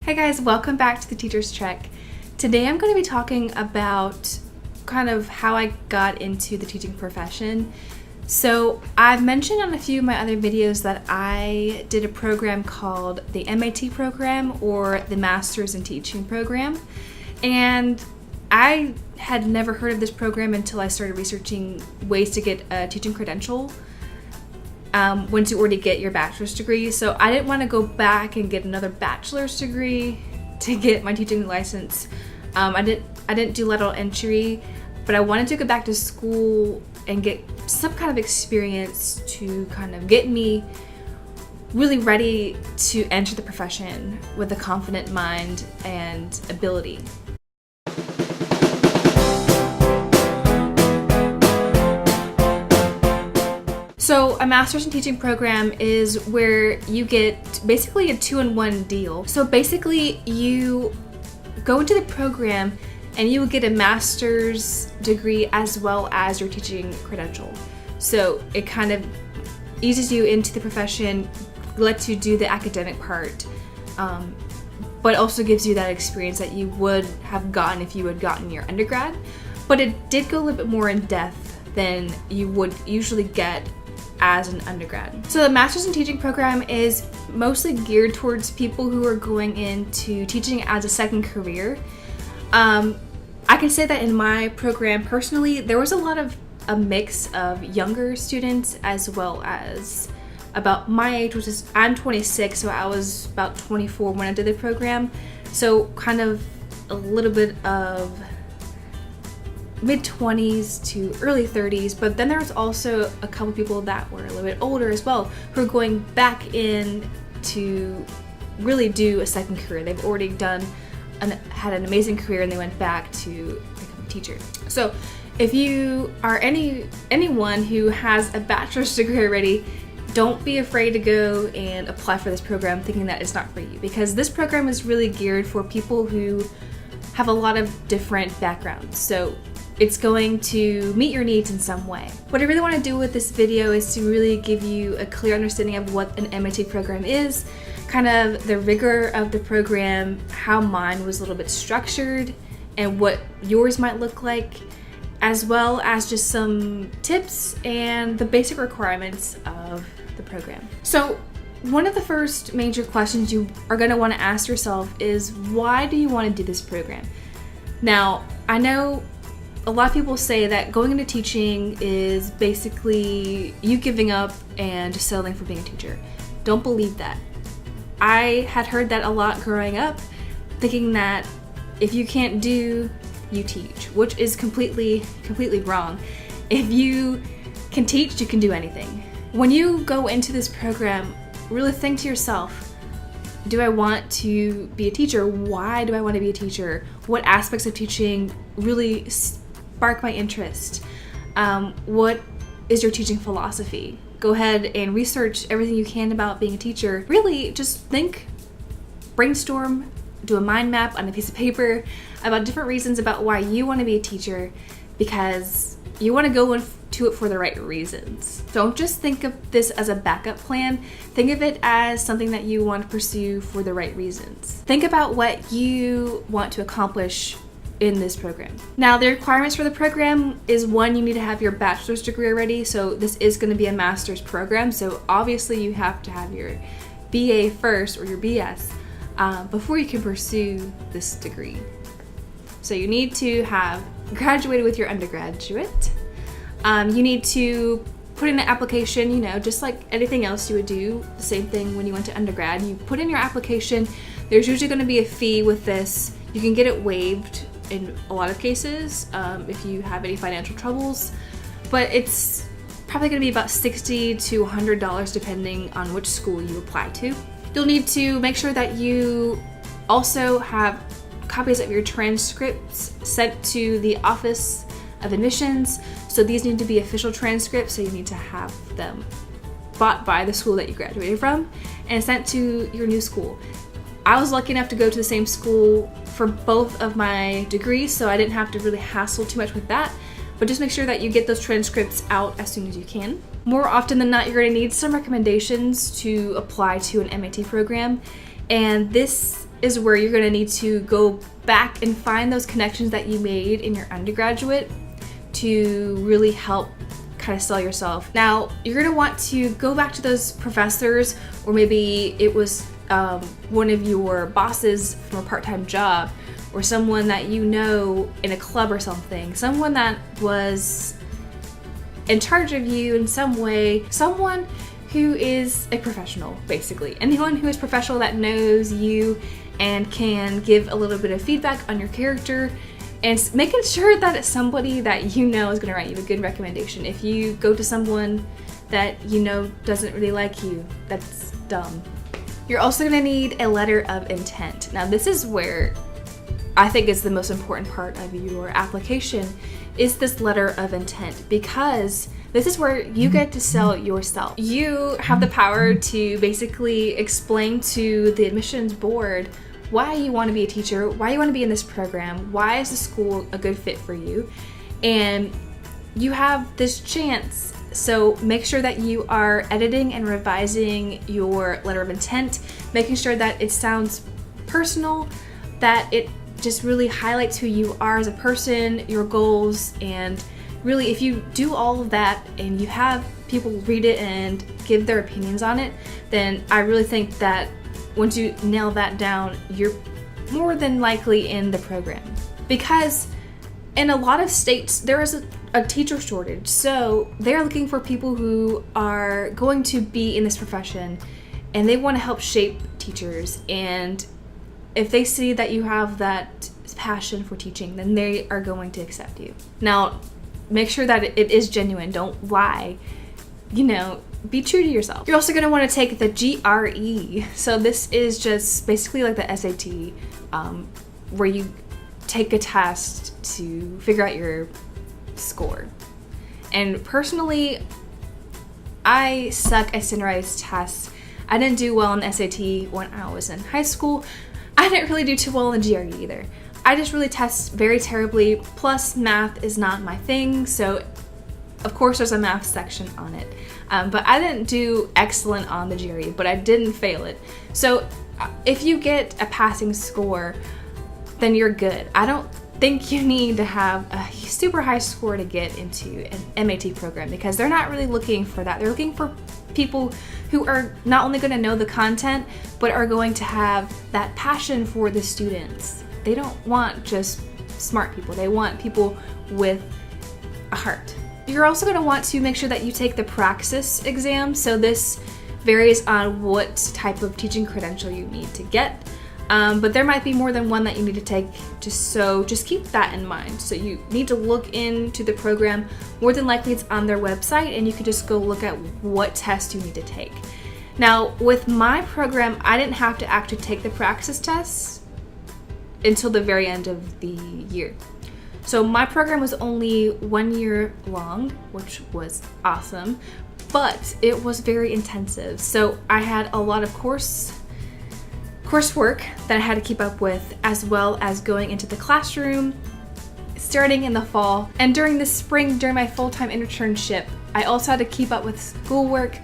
Hey guys, welcome back to the Teacher's Trek. Today I'm going to be talking about kind of how I got into the teaching profession. So I've mentioned on a few of my other videos that I did a program called the MAT program, or the Masters in Teaching program, and I had never heard of this program until I started researching ways to get a teaching credential once you already get your bachelor's degree. So I didn't want to go back and get another bachelor's degree to get my teaching license. I didn't do lateral entry, but I wanted to go back to school and get some kind of experience to kind of get me really ready to enter the profession with a confident mind and ability. So a Master's in Teaching program is where you get basically a 2-in-1 deal. So basically you go into the program and you will get a master's degree as well as your teaching credential. So it kind of eases you into the profession, lets you do the academic part, but also gives you that experience that you would have gotten if you had gotten your undergrad. But it did go a little bit more in depth than you would usually get as an undergrad. So the Master's in Teaching program is mostly geared towards people who are going into teaching as a second career. I can say that in my program personally, there was a mix of younger students as well as about my age, which is I'm 26, so I was about 24 when I did the program. So kind of a little bit of mid-20s to early 30s, but then there's also a couple people that were a little bit older as well who are going back in to really do a second career. They've already had an amazing career and they went back to become a teacher. So if you are anyone who has a bachelor's degree already, don't be afraid to go and apply for this program thinking that it's not for you, because this program is really geared for people who have a lot of different backgrounds. So it's going to meet your needs in some way. What I really want to do with this video is to really give you a clear understanding of what an MAT program is, kind of the rigor of the program, how mine was a little bit structured, and what yours might look like, as well as just some tips and the basic requirements of the program. So one of the first major questions you are going to want to ask yourself is, why do you want to do this program? Now, I know a lot of people say that going into teaching is basically you giving up and just settling for being a teacher. Don't believe that. I had heard that a lot growing up, thinking that if you can't do, you teach, which is completely wrong. If you can teach, you can do anything. When you go into this program, really think to yourself, do I want to be a teacher? Why do I want to be a teacher? What aspects of teaching really spark my interest? What is your teaching philosophy? Go ahead and research everything you can about being a teacher. Really just think, brainstorm, do a mind map on a piece of paper about different reasons about why you want to be a teacher, because you want to go into it for the right reasons. Don't just think of this as a backup plan. Think of it as something that you want to pursue for the right reasons. Think about what you want to accomplish in this program. Now, the requirements for the program is, one, you need to have your bachelor's degree already. So this is going to be a master's program. So obviously you have to have your BA first, or your BS, before you can pursue this degree. So you need to have graduated with your undergraduate. You need to put in an application, just like anything else you would do, the same thing when you went to undergrad. You put in your application. There's usually going to be a fee with this. You can get it waived in a lot of cases if you have any financial troubles, but it's probably going to be about $60 to $100 depending on which school you apply to. You'll need to make sure that you also have copies of your transcripts sent to the Office of Admissions. So these need to be official transcripts, so you need to have them bought by the school that you graduated from and sent to your new school. I was lucky enough to go to the same school for both of my degrees, so I didn't have to really hassle too much with that. But just make sure that you get those transcripts out as soon as you can. More often than not, you're going to need some recommendations to apply to an MAT program, and this is where you're going to need to go back and find those connections that you made in your undergraduate to really help kind of sell yourself. Now, you're going to want to go back to those professors, or maybe it was one of your bosses from a part-time job, or someone that you know in a club or something, someone that was in charge of you in some way, someone who is a professional, basically. Anyone who is professional that knows you and can give a little bit of feedback on your character, and making sure that it's somebody that you know is going to write you a good recommendation. If you go to someone that you know doesn't really like you, that's dumb. You're also going to need a letter of intent. Now, this is where I think is the most important part of your application, is this letter of intent, because this is where you get to sell yourself. You have the power to basically explain to the admissions board why you want to be a teacher, why you want to be in this program, why is the school a good fit for you, and you have this chance. So make sure that you are editing and revising your letter of intent, making sure that it sounds personal, that it just really highlights who you are as a person, your goals, and really if you do all of that and you have people read it and give their opinions on it, then I really think that once you nail that down, you're more than likely in the program. Because in a lot of states, there is a teacher shortage. So they're looking for people who are going to be in this profession and they want to help shape teachers. And if they see that you have that passion for teaching, then they are going to accept you. Now, make sure that it is genuine. Don't lie. Be true to yourself. You're also going to want to take the GRE. So this is just basically like the SAT, where you take a test to figure out your score. And personally, I suck at standardized tests. I didn't do well in the SAT when I was in high school. I didn't really do too well in the GRE either. I just really test very terribly, plus math is not my thing, so of course there's a math section on it. But I didn't do excellent on the GRE, but I didn't fail it. So if you get a passing score, then you're good. I don't think you need to have a super high score to get into an MAT program, because they're not really looking for that. They're looking for people who are not only going to know the content, but are going to have that passion for the students. They don't want just smart people. They want people with a heart. You're also going to want to make sure that you take the praxis exam. So this varies on what type of teaching credential you need to get. But there might be more than one that you need to take, just keep that in mind. So you need to look into the program. More than likely it's on their website, and you can just go look at what test you need to take. Now, with my program, I didn't have to actually take the praxis tests until the very end of the year. So my program was only 1 year long, which was awesome, but it was very intensive. So I had a lot of coursework that I had to keep up with, as well as going into the classroom starting in the fall. And during the spring, during my full-time internship, I also had to keep up with schoolwork,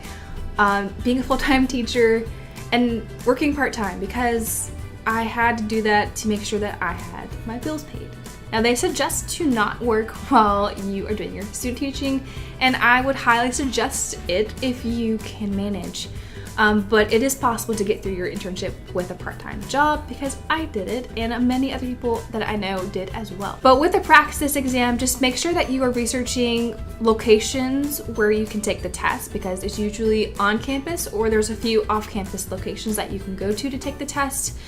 being a full-time teacher, and working part-time, because I had to do that to make sure that I had my bills paid. Now, they suggest to not work while you are doing your student teaching, and I would highly suggest it if you can manage. But it is possible to get through your internship with a part-time job, because I did it, and many other people that I know did as well. But with the praxis exam, just make sure that you are researching locations where you can take the test, because it's usually on campus, or there's a few off-campus locations that you can go to take the test.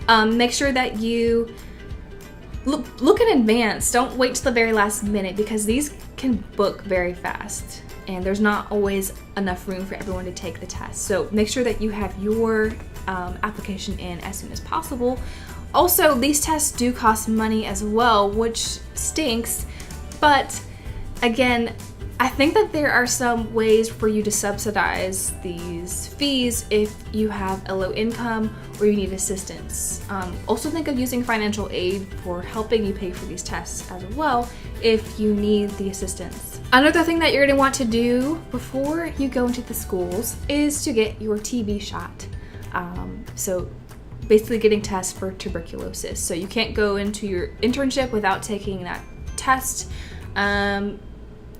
Make sure that you look in advance. Don't wait till the very last minute, because these can book very fast and there's not always enough room for everyone to take the test. So make sure that you have your application in as soon as possible. Also, these tests do cost money as well, which stinks, but again, I think that there are some ways for you to subsidize these fees if you have a low income or you need assistance. Also think of using financial aid for helping you pay for these tests as well if you need the assistance. Another thing that you're going to want to do before you go into the schools is to get your TB shot. So basically getting tests for tuberculosis. So you can't go into your internship without taking that test. And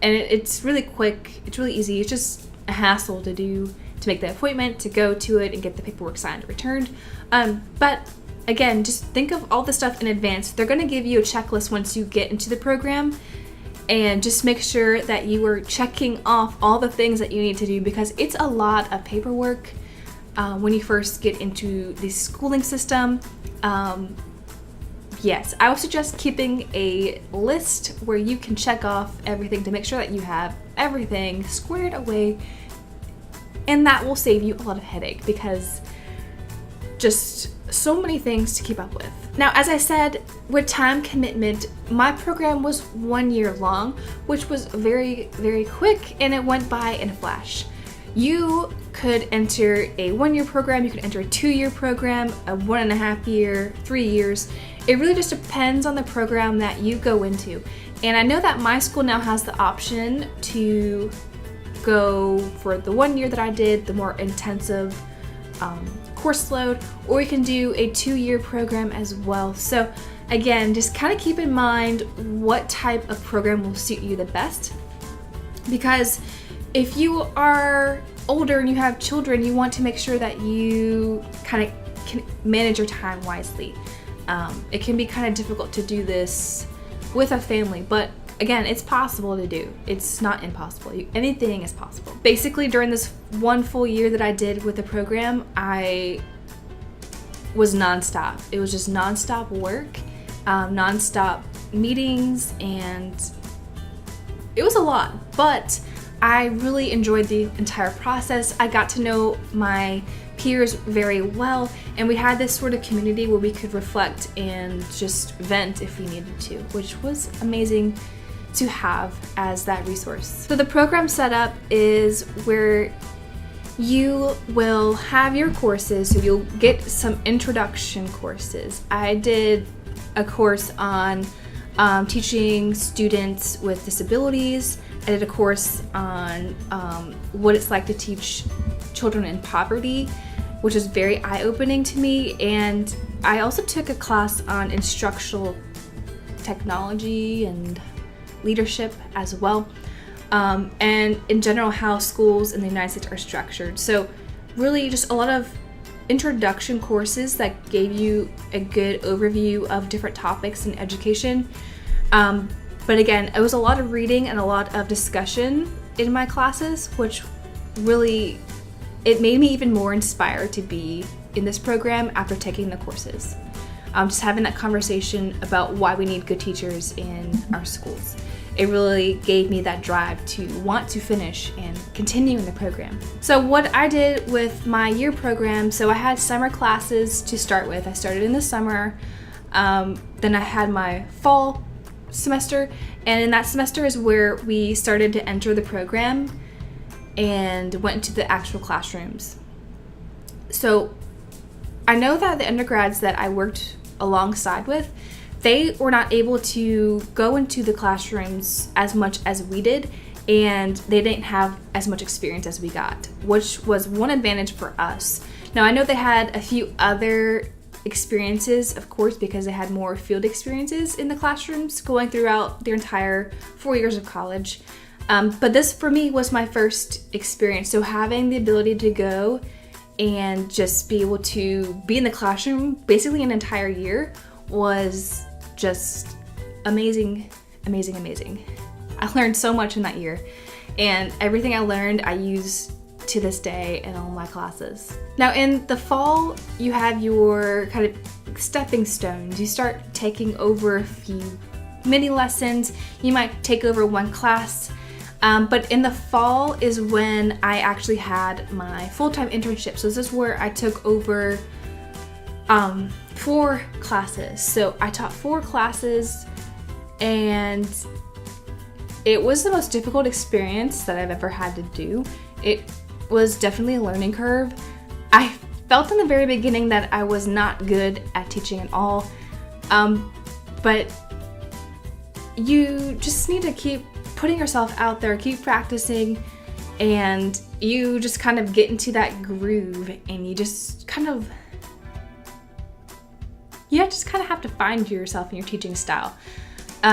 it's really quick. It's really easy. It's just a hassle to do, to make the appointment, to go to it and get the paperwork signed and returned. But again, just think of all the stuff in advance. They're going to give you a checklist once you get into the program, and just make sure that you are checking off all the things that you need to do, because it's a lot of paperwork when you first get into the schooling system. Yes, I would suggest keeping a list where you can check off everything to make sure that you have everything squared away, and that will save you a lot of headache, because just so many things to keep up with. Now, as I said, with time commitment, my program was 1 year long, which was very, very quick, and it went by in a flash. You could enter a 1 year program, you could enter a 2 year program, a 1.5 year, 3 years. It really just depends on the program that you go into. And I know that my school now has the option to go for the 1 year that I did, the more intensive course load, or you can do a 2 year program as well. So again, just kind of keep in mind what type of program will suit you the best, because if you are older and you have children, you want to make sure that you kind of can manage your time wisely. It can be kind of difficult to do this with a family, but again, it's possible to do. It's not impossible. Anything is possible. Basically, during this 1 full year that I did with the program, I was nonstop. It was just nonstop work, nonstop meetings, and it was a lot, but I really enjoyed the entire process. I got to know my peers very well, and we had this sort of community where we could reflect and just vent if we needed to, which was amazing to have as that resource. So the program setup is where you will have your courses, so you'll get some introduction courses. I did a course on teaching students with disabilities. I did a course on what it's like to teach children in poverty, which was very eye-opening to me. And I also took a class on instructional technology and leadership as well, and in general how schools in the United States are structured. So really just a lot of introduction courses that gave you a good overview of different topics in education. But again, it was a lot of reading and a lot of discussion in my classes, which really, it made me even more inspired to be in this program after taking the courses. Just having that conversation about why we need good teachers in our schools. It really gave me that drive to want to finish and continue in the program. So what I did with my year program, so I had summer classes to start with. I started in the summer, then I had my fall semester, and in that semester is where we started to enter the program and went into the actual classrooms. So I know that the undergrads that I worked alongside with, they were not able to go into the classrooms as much as we did, and they didn't have as much experience as we got, which was one advantage for us. Now, I know they had a few other experiences, of course, because they had more field experiences in the classrooms going throughout their entire 4 years of college. But this, for me, was my first experience. So having the ability to go and just be able to be in the classroom basically an entire year was just amazing, amazing, amazing. I learned so much in that year, and everything I learned I use to this day in all my classes. Now in the fall, you have your kind of stepping stones. You start taking over a few mini lessons. You might take over one class, but in the fall is when I actually had my full-time internship. So this is where I took over 4 classes. So I taught 4 classes, and it was the most difficult experience that I've ever had to do. It was definitely a learning curve. I felt in the very beginning that I was not good at teaching at all, but you just need to keep putting yourself out there, keep practicing, and you just kind of get into that groove, and you just kind of you just kind of have to find yourself in your teaching style.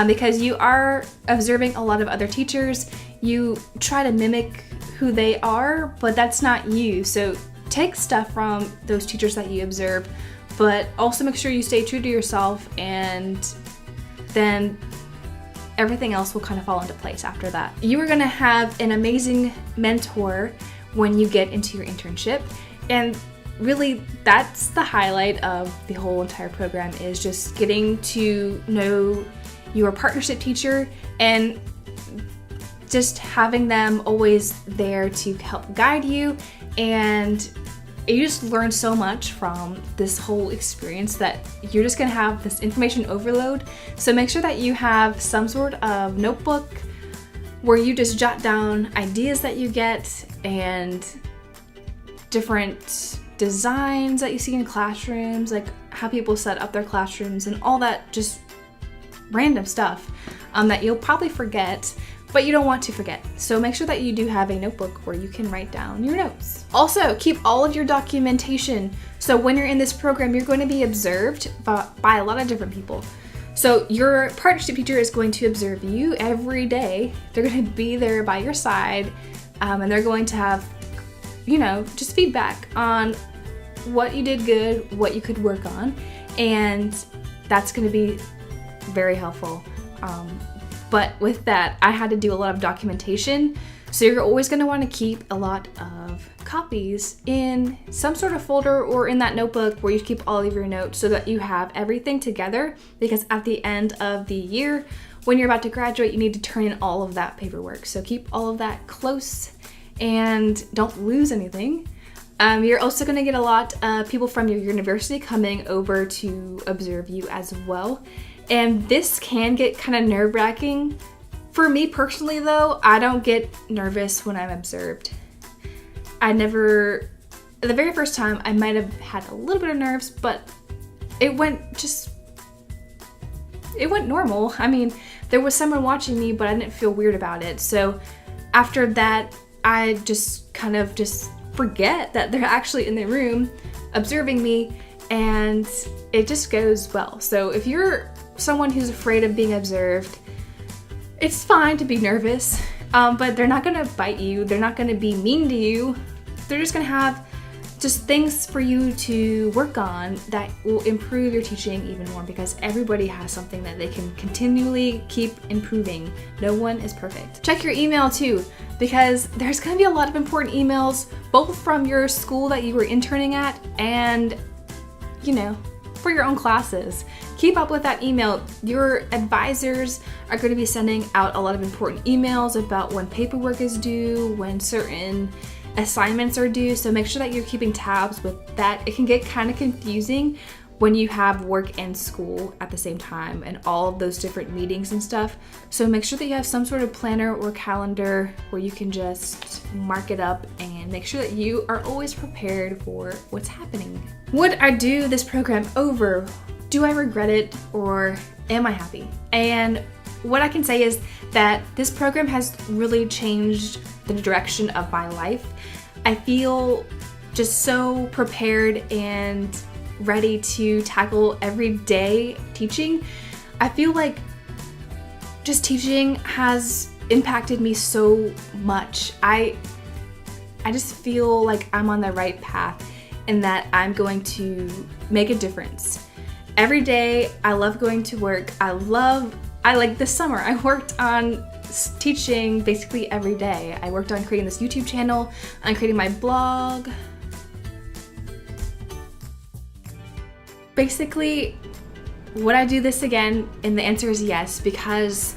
Because you are observing a lot of other teachers, you try to mimic who they are, but that's not you. So take stuff from those teachers that you observe, but also make sure you stay true to yourself, and then everything else will kind of fall into place after that. You are gonna have an amazing mentor when you get into your internship, and really that's the highlight of the whole entire program, is just getting to know your partnership teacher and just having them always there to help guide you. And you just learn so much from this whole experience that you're just gonna have this information overload. So make sure that you have some sort of notebook where you just jot down ideas that you get and different designs that you see in classrooms, like how people set up their classrooms and all that just random stuff that you'll probably forget, but you don't want to forget. So make sure that you do have a notebook where you can write down your notes. Also, keep all of your documentation. So when you're in this program, you're going to be observed by a lot of different people. So your partnership teacher is going to observe you every day. They're going to be there by your side, and they're going to have, just feedback on what you did good, what you could work on, and that's going to be very helpful. But with that, I had to do a lot of documentation. So you're always going to want to keep a lot of copies in some sort of folder or in that notebook where you keep all of your notes, so that you have everything together, because at the end of the year, when you're about to graduate, you need to turn in all of that paperwork. So keep all of that close and don't lose anything. You're also going to get a lot of people from your university coming over to observe you as well. And this can get kind of nerve-wracking. For me personally though, I don't get nervous when I'm observed. The very first time I might have had a little bit of nerves, but it went normal. I mean, there was someone watching me, but I didn't feel weird about it. So after that, I just kind of just forget that they're actually in the room observing me, and it just goes well. So if you're someone who's afraid of being observed, it's fine to be nervous, but they're not gonna bite you, they're not gonna be mean to you, they're just gonna have just things for you to work on that will improve your teaching even more, because everybody has something that they can continually keep improving. No one is perfect. Check your email too, because there's gonna be a lot of important emails, both from your school that you were interning at and, for your own classes. Keep up with that email. Your advisors are going to be sending out a lot of important emails about when paperwork is due, when certain assignments are due, so make sure that you're keeping tabs with that. It can get kind of confusing when you have work and school at the same time and all of those different meetings and stuff. So make sure that you have some sort of planner or calendar where you can just mark it up and make sure that you are always prepared for what's happening. Would I do this program over? Do I regret it, or am I happy? And what I can say is that this program has really changed the direction of my life. I feel just so prepared and ready to tackle everyday teaching. I feel like just teaching has impacted me so much. I just feel like I'm on the right path and that I'm going to make a difference. Every day, I love going to work. I like this summer, I worked on teaching basically every day. I worked on creating this YouTube channel, on creating my blog. Basically, would I do this again? And the answer is yes, because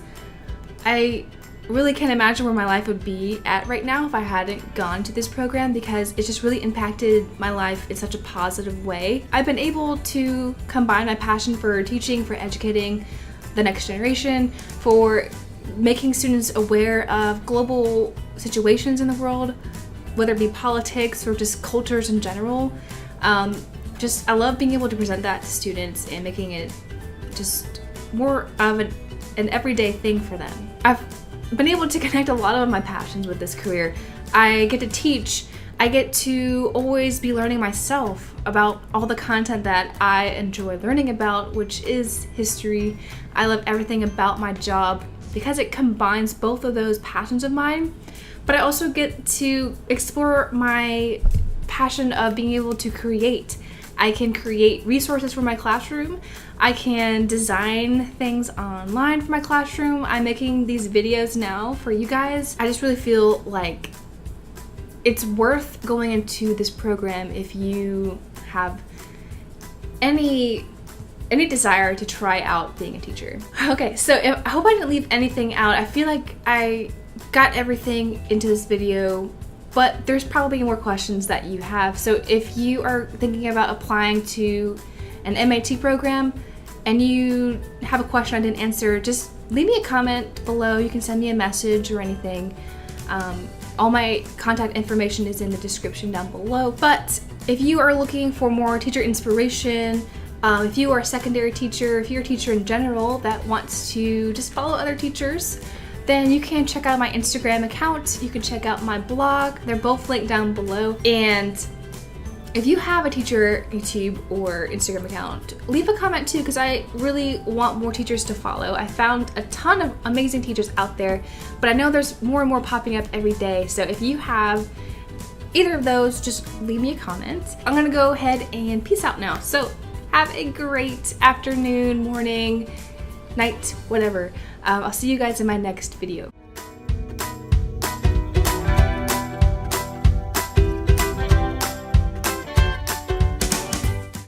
I really can't imagine where my life would be at right now if I hadn't gone to this program, because it's just really impacted my life in such a positive way. I've been able to combine my passion for teaching, for educating the next generation, for making students aware of global situations in the world, whether it be politics or just cultures in general. I love being able to present that to students and making it just more of an everyday thing for them. I've been able to connect a lot of my passions with this career. I get to teach, I get to always be learning myself about all the content that I enjoy learning about, which is history. I love everything about my job because it combines both of those passions of mine, but I also get to explore my passion of being able to create. I can create resources for my classroom. I can design things online for my classroom. I'm making these videos now for you guys. I just really feel like it's worth going into this program if you have any desire to try out being a teacher. Okay, so I hope I didn't leave anything out. I feel like I got everything into this video, but there's probably more questions that you have. So if you are thinking about applying to an MAT program and you have a question I didn't answer, just leave me a comment below. You can send me a message or anything. All my contact information is in the description down below. But if you are looking for more teacher inspiration, if you are a secondary teacher, if you're a teacher in general that wants to just follow other teachers, then you can check out my Instagram account. You can check out my blog. They're both linked down below. And if you have a teacher YouTube or Instagram account, leave a comment too, because I really want more teachers to follow. I found a ton of amazing teachers out there, but I know there's more and more popping up every day. So if you have either of those, just leave me a comment. I'm gonna go ahead and peace out now. So have a great afternoon, morning, night, whatever. I'll see you guys in my next video.